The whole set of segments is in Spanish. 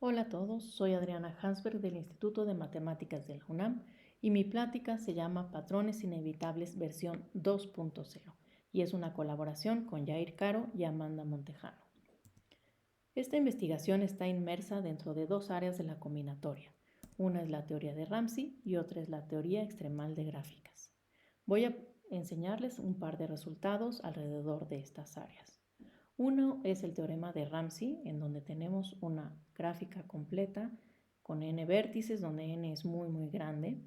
Hola a todos, soy Adriana Hansberg del Instituto de Matemáticas de la UNAM y mi plática se llama Patrones Inevitables versión 2.0 y es una colaboración con Yair Caro y Amanda Montejano. Esta investigación está inmersa dentro de dos áreas de la combinatoria. Una es la teoría de Ramsey y otra es la teoría extremal de gráficas. Voy a enseñarles un par de resultados alrededor de estas áreas. Uno es el teorema de Ramsey, en donde tenemos una gráfica completa con n vértices, donde n es muy grande,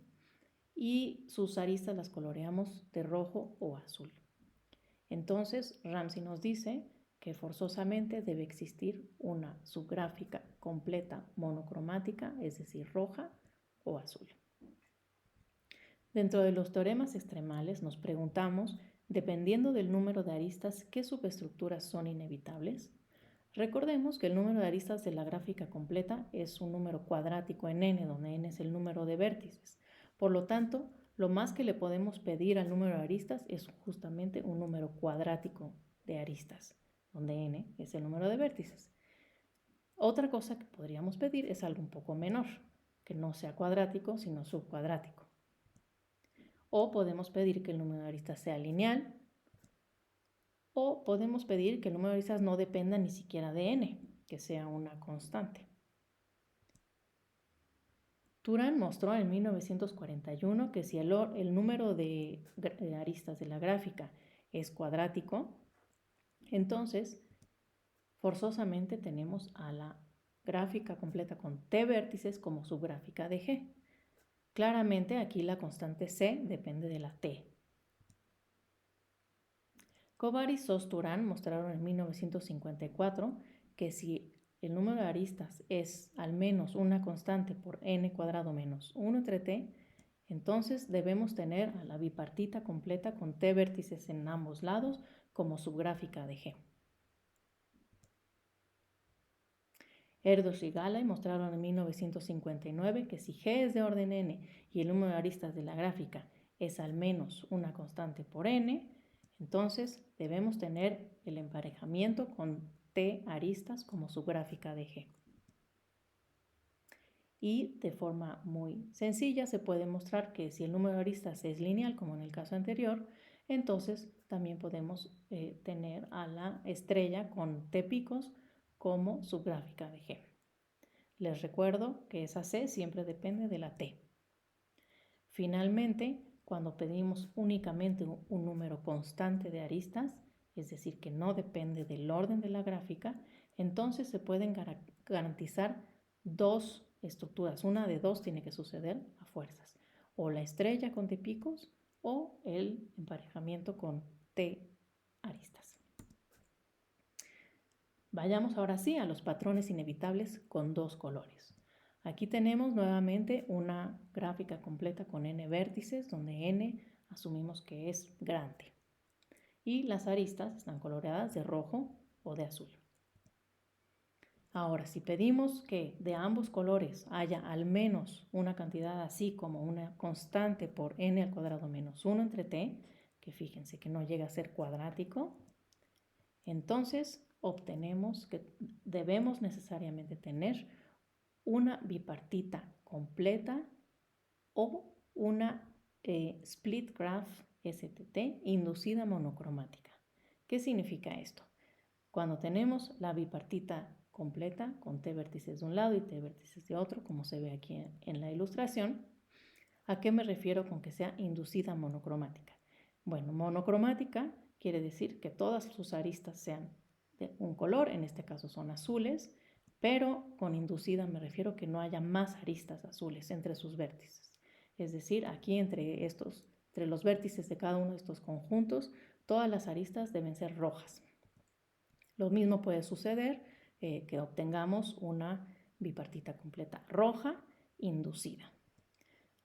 y sus aristas las coloreamos de rojo o azul. Entonces, Ramsey nos dice que forzosamente debe existir una subgráfica completa monocromática, es decir, roja o azul. Dentro de los teoremas extremales nos preguntamos, dependiendo del número de aristas, ¿qué subestructuras son inevitables? Recordemos que el número de aristas de la gráfica completa es un número cuadrático en n, donde n es el número de vértices. Por lo tanto, lo más que le podemos pedir al número de aristas es justamente un número cuadrático de aristas, donde n es el número de vértices. Otra cosa que podríamos pedir es algo un poco menor, que no sea cuadrático, sino subcuadrático. O podemos pedir que el número de aristas sea lineal, o podemos pedir que el número de aristas no dependa ni siquiera de n, que sea una constante. Turán mostró en 1941 que si el número de aristas de la gráfica es cuadrático, entonces forzosamente tenemos a la gráfica completa con t vértices como subgráfica de G. Claramente aquí la constante c depende de la t. Kovar y Sos-Turán mostraron en 1954 que si el número de aristas es al menos una constante por n cuadrado menos 1 entre t, entonces debemos tener a la bipartita completa con t vértices en ambos lados como subgráfica de G. Erdős y Gálay mostraron en 1959 que si G es de orden n y el número de aristas de la gráfica es al menos una constante por n, entonces debemos tener el emparejamiento con t aristas como subgráfica de G. Y de forma muy sencilla se puede mostrar que si el número de aristas es lineal, como en el caso anterior, entonces también podemos tener a la estrella con t picos como subgráfica de G. Les recuerdo que esa C siempre depende de la T. Finalmente, cuando pedimos únicamente un número constante de aristas, es decir, que no depende del orden de la gráfica, entonces se pueden garantizar dos estructuras. Una de dos tiene que suceder a fuerzas. O la estrella con T picos o el emparejamiento con T aristas. Vayamos ahora sí a los patrones inevitables con dos colores. Aquí tenemos nuevamente una gráfica completa con n vértices, donde n asumimos que es grande. Y las aristas están coloreadas de rojo o de azul. Ahora, si pedimos que de ambos colores haya al menos una cantidad así como una constante por n al cuadrado menos 1 entre t, que fíjense que no llega a ser cuadrático, entonces obtenemos que debemos necesariamente tener una bipartita completa o una split graph STT inducida monocromática. ¿Qué significa esto? Cuando tenemos la bipartita completa con t vértices de un lado y t vértices de otro, como se ve aquí en la ilustración, ¿a qué me refiero con que sea inducida monocromática? Bueno, monocromática quiere decir que todas sus aristas sean de un color, en este caso son azules, pero con inducida me refiero que no haya más aristas azules entre sus vértices. Es decir, aquí entre los vértices de cada uno de estos conjuntos, todas las aristas deben ser rojas. Lo mismo puede suceder que obtengamos una bipartita completa roja inducida.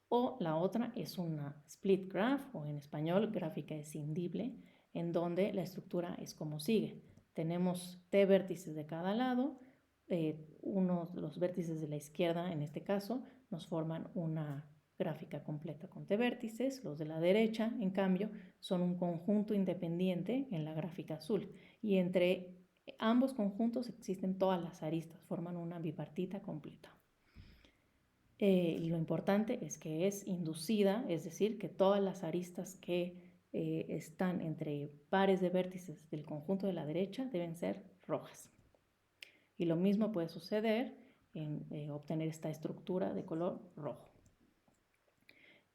O la otra es una split graph, o en español gráfica escindible, en donde la estructura es como sigue. Tenemos t vértices de cada lado, los vértices de la izquierda en este caso nos forman una gráfica completa con t vértices, los de la derecha en cambio son un conjunto independiente en la gráfica azul y entre ambos conjuntos existen todas las aristas, forman una bipartita completa. Lo importante es que es inducida, es decir, que todas las aristas que están entre pares de vértices del conjunto de la derecha deben ser rojas. Y lo mismo puede suceder en obtener esta estructura de color rojo.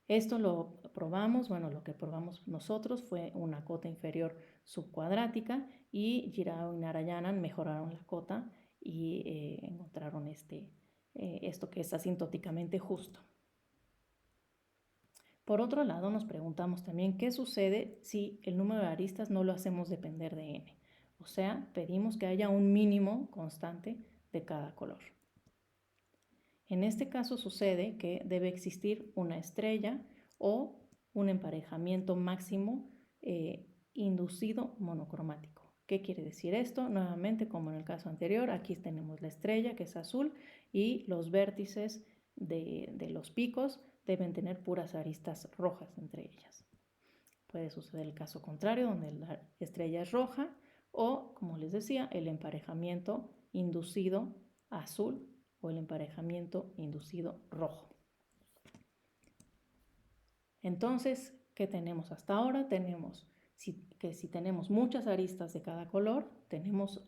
Esto lo probamos, bueno, lo que probamos nosotros fue una cota inferior subcuadrática y Girao y Narayanan mejoraron la cota y encontraron esto que es asintóticamente justo. Por otro lado, nos preguntamos también qué sucede si el número de aristas no lo hacemos depender de n. O sea, pedimos que haya un mínimo constante de cada color. En este caso sucede que debe existir una estrella o un emparejamiento máximo inducido monocromático. ¿Qué quiere decir esto? Nuevamente, como en el caso anterior, aquí tenemos la estrella que es azul y los vértices de los picos deben tener puras aristas rojas entre ellas. Puede suceder el caso contrario, donde la estrella es roja o, como les decía, el emparejamiento inducido azul o el emparejamiento inducido rojo. Entonces, ¿qué tenemos hasta ahora? Tenemos que si tenemos muchas aristas de cada color, tenemos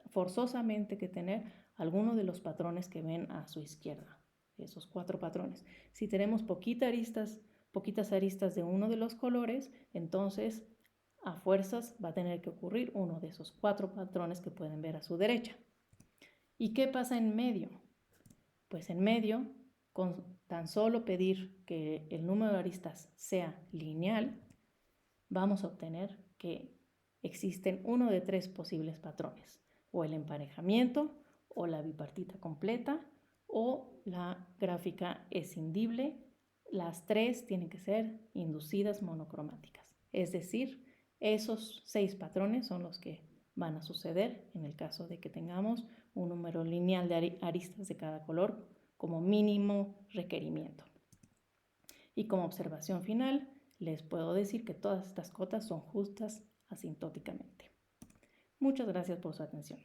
forzosamente que tener alguno de los patrones que ven a su izquierda, esos 4 patrones. Si tenemos poquitas aristas de uno de los colores, entonces a fuerzas va a tener que ocurrir uno de esos 4 patrones que pueden ver a su derecha. ¿Y qué pasa en medio? Pues en medio, con tan solo pedir que el número de aristas sea lineal, vamos a obtener que existen uno de 3 posibles patrones, o el emparejamiento, o la bipartita completa, o la gráfica escindible. Las 3 tienen que ser inducidas monocromáticas, es decir, esos 6 patrones son los que van a suceder en el caso de que tengamos un número lineal de aristas de cada color como mínimo requerimiento. Y como observación final, les puedo decir que todas estas cotas son justas asintóticamente. Muchas gracias por su atención.